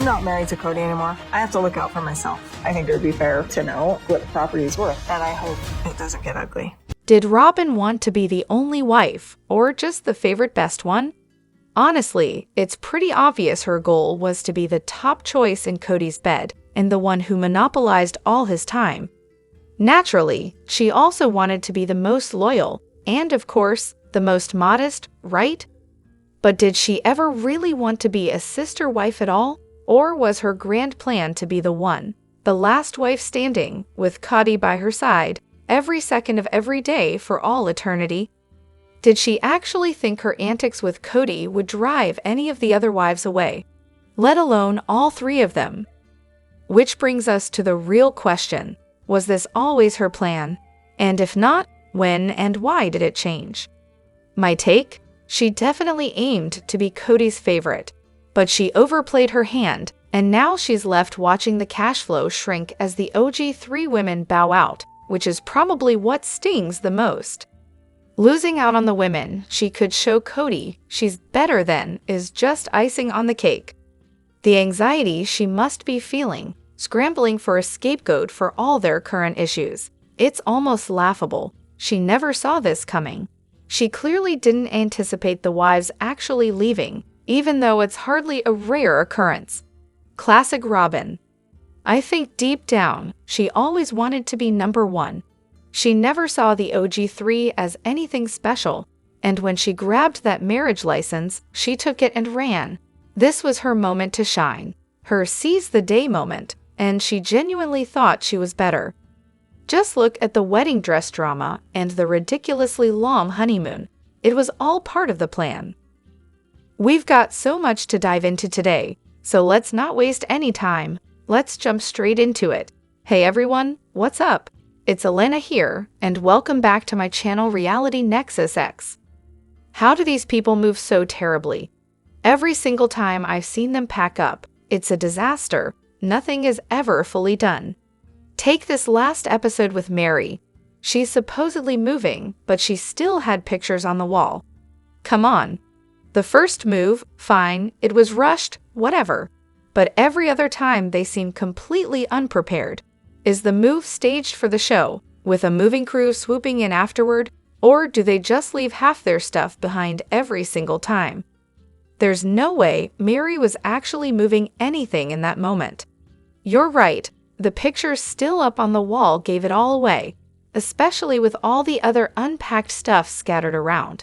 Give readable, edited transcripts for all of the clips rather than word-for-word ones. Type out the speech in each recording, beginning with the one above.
I'm not married to Kody anymore. I have to look out for myself. I think it would be fair to know what the property is worth, and I hope it doesn't get ugly. Did Robyn want to be the only wife, or just the favorite best one? Honestly, it's pretty obvious her goal was to be the top choice in Kody's bed and the one who monopolized all his time. Naturally, she also wanted to be the most loyal and, of course, the most modest, right? But did she ever really want to be a sister wife at all? Or was her grand plan to be the one, the last wife standing, with Kody by her side, every second of every day for all eternity? Did she actually think her antics with Kody would drive any of the other wives away, let alone all three of them? Which brings us to the real question. Was this always her plan? And if not, when and why did it change? My take? She definitely aimed to be Kody's favorite, but she overplayed her hand, and now she's left watching the cash flow shrink as the OG three women bow out, which is probably what stings the most. Losing out on the women she could show Kody she's better than is just icing on the cake. The anxiety she must be feeling, scrambling for a scapegoat for all their current issues. It's almost laughable. She never saw this coming. She clearly didn't anticipate the wives actually leaving, even though it's hardly a rare occurrence. Classic Robyn. I think deep down, she always wanted to be number one. She never saw the OG3 as anything special, and when she grabbed that marriage license, she took it and ran. This was her moment to shine, her seize the day moment, and she genuinely thought she was better. Just look at the wedding dress drama and the ridiculously long honeymoon. It was all part of the plan. We've got so much to dive into today, so let's not waste any time. Let's jump straight into it. Hey everyone, what's up? It's Elena here, and welcome back to my channel Reality Nexus X. How do these people move so terribly? Every single time I've seen them pack up, it's a disaster. Nothing is ever fully done. Take this last episode with Meri. She's supposedly moving, but she still had pictures on the wall. Come on. The first move, fine, it was rushed, whatever. But every other time they seem completely unprepared. Is the move staged for the show, with a moving crew swooping in afterward, or do they just leave half their stuff behind every single time? There's no way Meri was actually moving anything in that moment. You're right, the pictures still up on the wall gave it all away, especially with all the other unpacked stuff scattered around.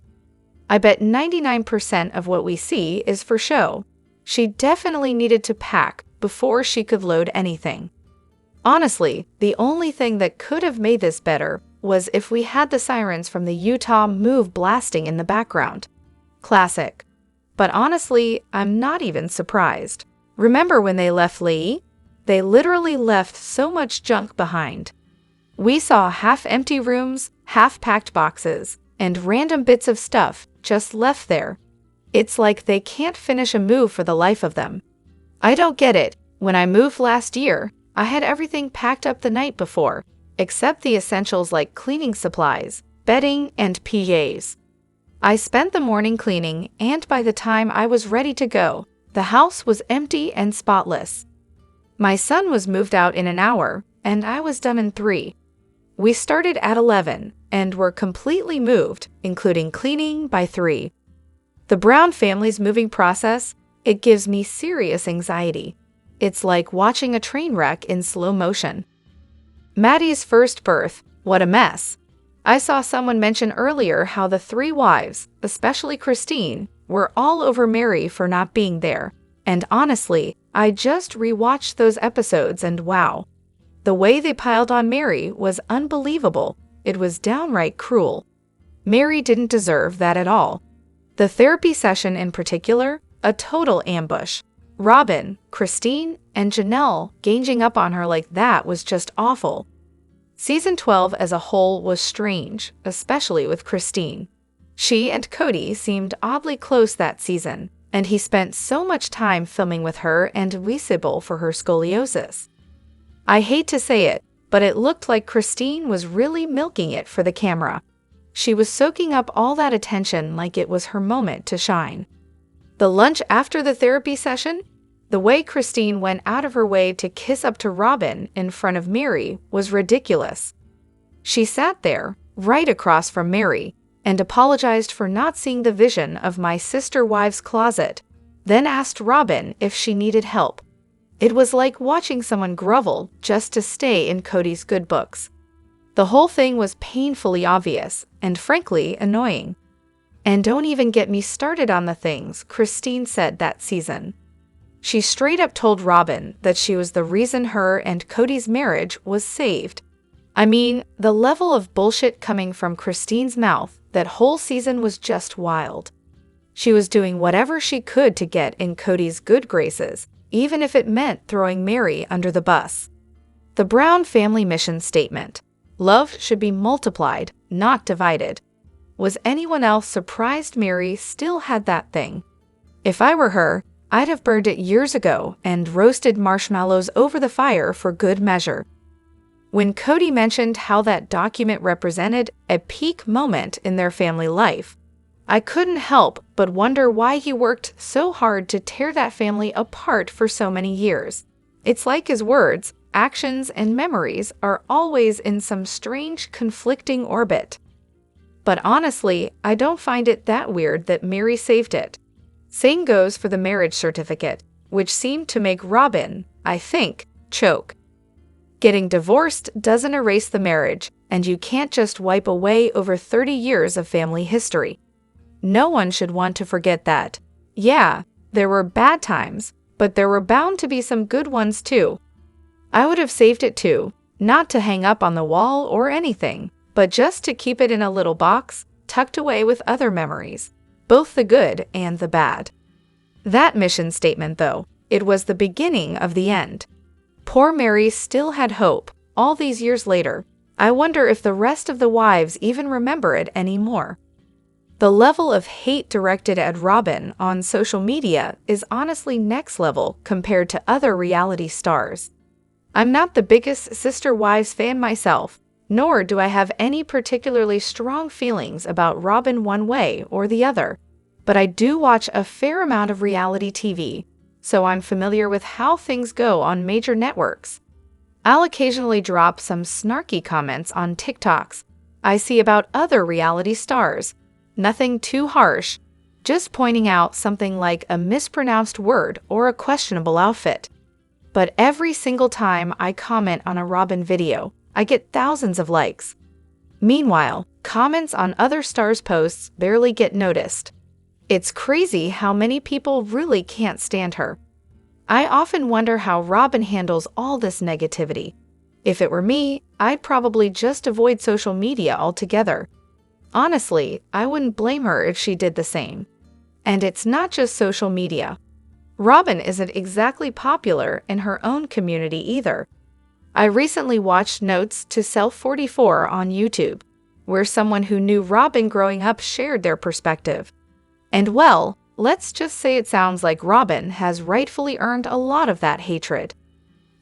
I bet 99% of what we see is for show. She definitely needed to pack before she could load anything. Honestly, the only thing that could have made this better was if we had the sirens from the Utah move blasting in the background. Classic. But honestly, I'm not even surprised. Remember when they left Lee? They literally left so much junk behind. We saw half-empty rooms, half-packed boxes, and random bits of stuff just left there. It's like they can't finish a move for the life of them. I don't get it. When I moved last year, I had everything packed up the night before, except the essentials like cleaning supplies, bedding, and PJs. I spent the morning cleaning, and by the time I was ready to go, the house was empty and spotless. My son was moved out in an hour, and I was done in 3. We started at 11, and were completely moved, including cleaning, by 3. The Brown family's moving process, it gives me serious anxiety. It's like watching a train wreck in slow motion. Maddie's first birth, what a mess. I saw someone mention earlier how the 3 wives, especially Christine, were all over Meri for not being there. And honestly, I just rewatched those episodes and wow. The way they piled on Meri was unbelievable. It was downright cruel. Meri didn't deserve that at all. The therapy session in particular, a total ambush. Robyn, Christine, and Janelle ganging up on her like that was just awful. Season 12 as a whole was strange, especially with Christine. She and Kody seemed oddly close that season, and he spent so much time filming with her and visible for her scoliosis. I hate to say it, but it looked like Christine was really milking it for the camera. She was soaking up all that attention like it was her moment to shine. The lunch after the therapy session? The way Christine went out of her way to kiss up to Robyn in front of Meri was ridiculous. She sat there, right across from Meri, and apologized for not seeing the vision of my sister-wives' closet, then asked Robyn if she needed help. It was like watching someone grovel just to stay in Kody's good books. The whole thing was painfully obvious and frankly annoying. And don't even get me started on the things Christine said that season. She straight up told Robyn that she was the reason her and Kody's marriage was saved. I mean, the level of bullshit coming from Christine's mouth that whole season was just wild. She was doing whatever she could to get in Kody's good graces, even if it meant throwing Meri under the bus. The Brown family mission statement: love should be multiplied, not divided. Was anyone else surprised Meri still had that thing? If I were her, I'd have burned it years ago and roasted marshmallows over the fire for good measure. When Kody mentioned how that document represented a peak moment in their family life, I couldn't help but wonder why he worked so hard to tear that family apart for so many years. It's like his words, actions, and memories are always in some strange, conflicting orbit. But honestly, I don't find it that weird that Meri saved it. Same goes for the marriage certificate, which seemed to make Robyn, I think, choke. Getting divorced doesn't erase the marriage, and you can't just wipe away over 30 years of family history. No one should want to forget that. Yeah, there were bad times, but there were bound to be some good ones too. I would have saved it too, not to hang up on the wall or anything, but just to keep it in a little box, tucked away with other memories, both the good and the bad. That mission statement, though, it was the beginning of the end. Poor Meri still had hope, all these years later. I wonder if the rest of the wives even remember it anymore. The level of hate directed at Robyn on social media is honestly next level compared to other reality stars. I'm not the biggest Sister Wives fan myself, nor do I have any particularly strong feelings about Robyn one way or the other, but I do watch a fair amount of reality TV, so I'm familiar with how things go on major networks. I'll occasionally drop some snarky comments on TikToks I see about other reality stars. Nothing too harsh, just pointing out something like a mispronounced word or a questionable outfit. But every single time I comment on a Robyn video, I get thousands of likes. Meanwhile, comments on other stars' posts barely get noticed. It's crazy how many people really can't stand her. I often wonder how Robyn handles all this negativity. If it were me, I'd probably just avoid social media altogether. Honestly, I wouldn't blame her if she did the same. And it's not just social media. Robyn isn't exactly popular in her own community either. I recently watched Notes to Self 44 on YouTube, where someone who knew Robyn growing up shared their perspective. And well, let's just say it sounds like Robyn has rightfully earned a lot of that hatred.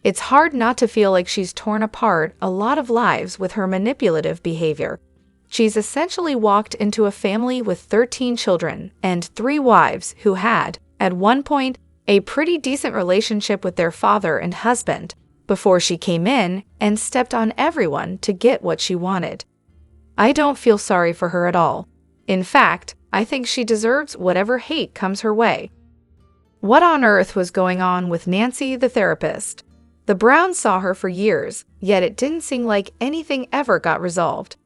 It's hard not to feel like she's torn apart a lot of lives with her manipulative behavior. She's essentially walked into a family with 13 children and 3 wives who had, at one point, a pretty decent relationship with their father and husband before she came in and stepped on everyone to get what she wanted. I don't feel sorry for her at all. In fact, I think she deserves whatever hate comes her way. What on earth was going on with Nancy the therapist? The Browns saw her for years, yet it didn't seem like anything ever got resolved.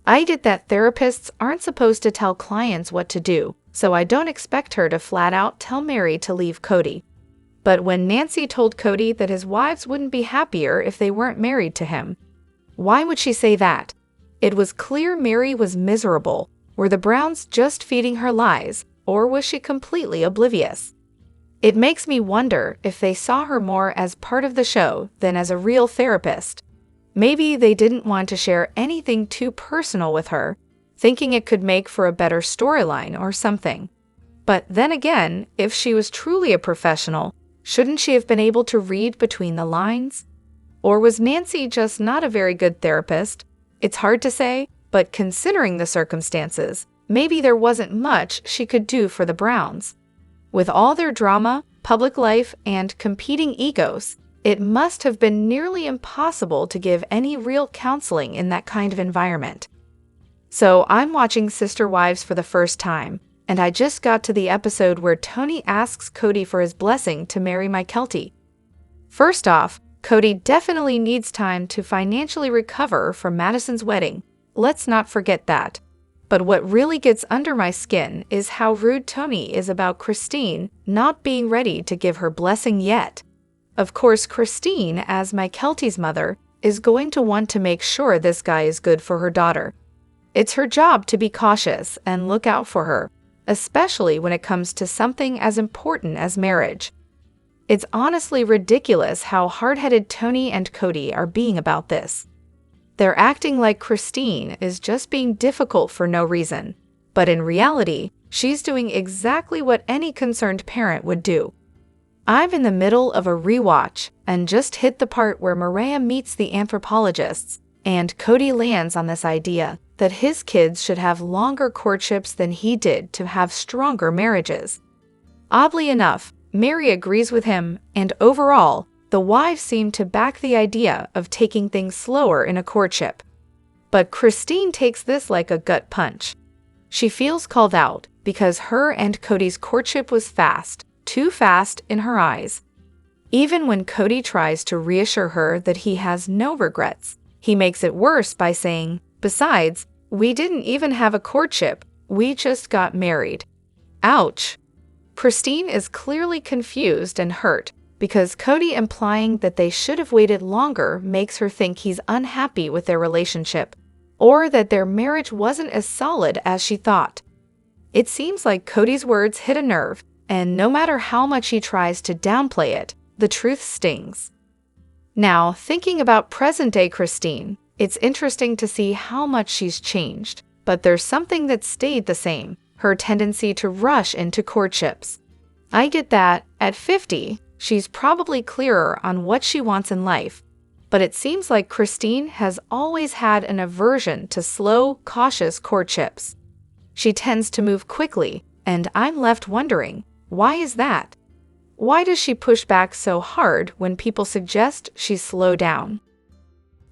I get that therapists aren't supposed to tell clients what to do, so I don't expect her to flat out tell Meri to leave Kody. But when Nancy told Kody that his wives wouldn't be happier if they weren't married to him, why would she say that? It was clear Meri was miserable. Were the Browns just feeding her lies, or was she completely oblivious? It makes me wonder if they saw her more as part of the show than as a real therapist. Maybe they didn't want to share anything too personal with her, thinking it could make for a better storyline or something. But then again, if she was truly a professional, shouldn't she have been able to read between the lines? Or was Nancy just not a very good therapist? It's hard to say, but considering the circumstances, maybe there wasn't much she could do for the Browns. With all their drama, public life, and competing egos, it must have been nearly impossible to give any real counseling in that kind of environment. So I'm watching Sister Wives for the first time, and I just got to the episode where Tony asks Kody for his blessing to marry Mykelti. First off, Kody definitely needs time to financially recover from Madison's wedding. Let's not forget that. But what really gets under my skin is how rude Tony is about Christine not being ready to give her blessing yet. Of course, Christine, as Mykelti's mother, is going to want to make sure this guy is good for her daughter. It's her job to be cautious and look out for her, especially when it comes to something as important as marriage. It's honestly ridiculous how hard-headed Tony and Kody are being about this. They're acting like Christine is just being difficult for no reason, but in reality, she's doing exactly what any concerned parent would do. I'm in the middle of a rewatch and just hit the part where Meri meets the anthropologists, and Kody lands on this idea that his kids should have longer courtships than he did to have stronger marriages. Oddly enough, Meri agrees with him, and overall, the wives seem to back the idea of taking things slower in a courtship. But Christine takes this like a gut punch. She feels called out because her and Kody's courtship was fast, too fast in her eyes. Even when Kody tries to reassure her that he has no regrets, he makes it worse by saying, "Besides, we didn't even have a courtship, we just got married." Ouch. Christine is clearly confused and hurt, because Kody implying that they should have waited longer makes her think he's unhappy with their relationship, or that their marriage wasn't as solid as she thought. It seems like Kody's words hit a nerve, and no matter how much he tries to downplay it, the truth stings. Now, thinking about present-day Christine, it's interesting to see how much she's changed, but there's something that stayed the same: her tendency to rush into courtships. I get that, at 50, she's probably clearer on what she wants in life, but it seems like Christine has always had an aversion to slow, cautious courtships. She tends to move quickly, and I'm left wondering, why is that? Why does she push back so hard when people suggest she slow down?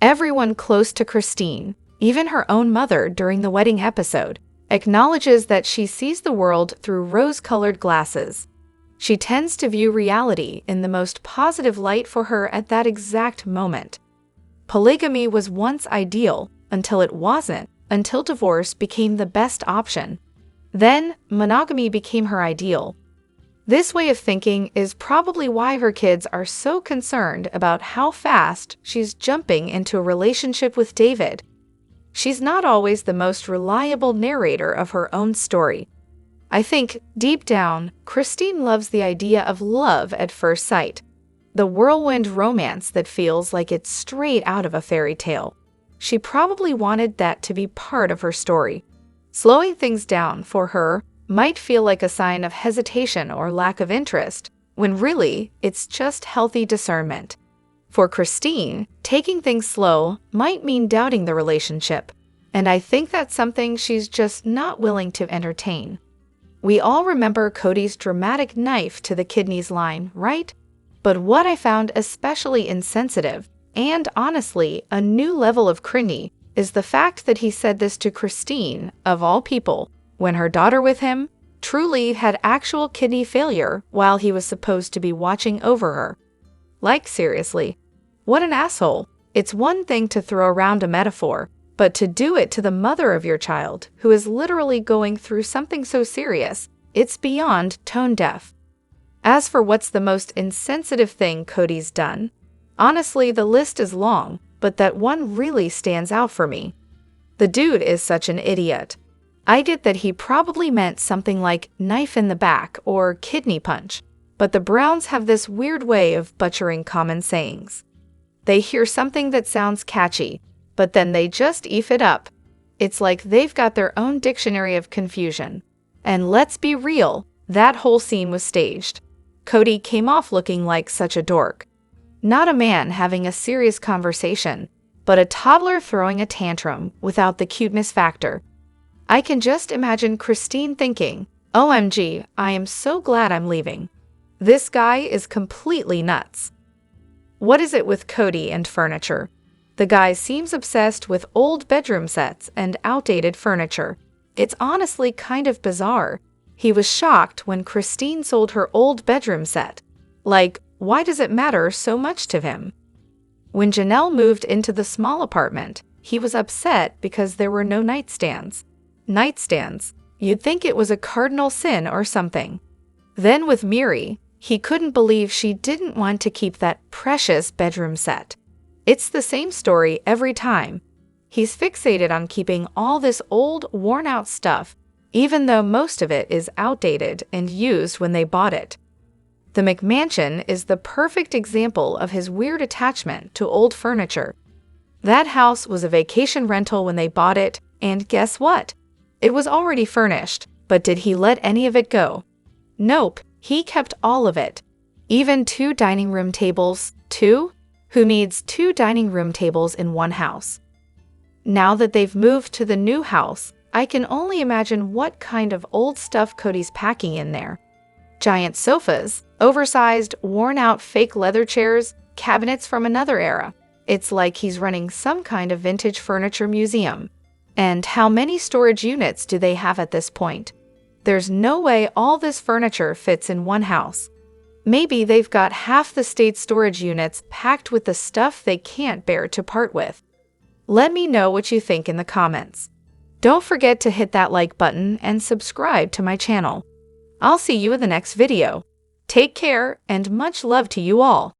Everyone close to Christine, even her own mother during the wedding episode, acknowledges that she sees the world through rose-colored glasses. She tends to view reality in the most positive light for her at that exact moment. Polygamy was once ideal until it wasn't, until divorce became the best option. Then, monogamy became her ideal. This way of thinking is probably why her kids are so concerned about how fast she's jumping into a relationship with David. She's not always the most reliable narrator of her own story. I think, deep down, Christine loves the idea of love at first sight, the whirlwind romance that feels like it's straight out of a fairy tale. She probably wanted that to be part of her story. Slowing things down for her might feel like a sign of hesitation or lack of interest, when really, it's just healthy discernment. For Christine, taking things slow might mean doubting the relationship, and I think that's something she's just not willing to entertain. We all remember Kody's dramatic knife to the kidneys line, right? But what I found especially insensitive, and honestly a new level of cringy, is the fact that he said this to Christine, of all people, when her daughter with him truly had actual kidney failure while he was supposed to be watching over her. Like, seriously, what an asshole. It's one thing to throw around a metaphor, but to do it to the mother of your child, who is literally going through something so serious, it's beyond tone deaf. As for what's the most insensitive thing Kody's done, honestly, the list is long, but that one really stands out for me. The dude is such an idiot. I get that he probably meant something like knife in the back or kidney punch, but the Browns have this weird way of butchering common sayings. They hear something that sounds catchy, but then they just eef it up. It's like they've got their own dictionary of confusion. And let's be real, that whole scene was staged. Kody came off looking like such a dork. Not a man having a serious conversation, but a toddler throwing a tantrum without the cuteness factor. I can just imagine Christine thinking, "OMG, I am so glad I'm leaving." This guy is completely nuts. What is it with Kody and furniture? The guy seems obsessed with old bedroom sets and outdated furniture. It's honestly kind of bizarre. He was shocked when Christine sold her old bedroom set. Like, why does it matter so much to him? When Janelle moved into the small apartment, he was upset because there were no nightstands. Nightstands. You'd think it was a cardinal sin or something. Then with Meri, he couldn't believe she didn't want to keep that precious bedroom set. It's the same story every time. He's fixated on keeping all this old, worn-out stuff, even though most of it is outdated and used when they bought it. The McMansion is the perfect example of his weird attachment to old furniture. That house was a vacation rental when they bought it, and guess what? It was already furnished, but did he let any of it go? Nope, he kept all of it. Even 2 dining room tables. 2? Who needs 2 dining room tables in one house? Now that they've moved to the new house, I can only imagine what kind of old stuff Kody's packing in there. Giant sofas, oversized, worn-out fake leather chairs, cabinets from another era. It's like he's running some kind of vintage furniture museum. And how many storage units do they have at this point? There's no way all this furniture fits in one house. Maybe they've got half the state's storage units packed with the stuff they can't bear to part with. Let me know what you think in the comments. Don't forget to hit that like button and subscribe to my channel. I'll see you in the next video. Take care and much love to you all.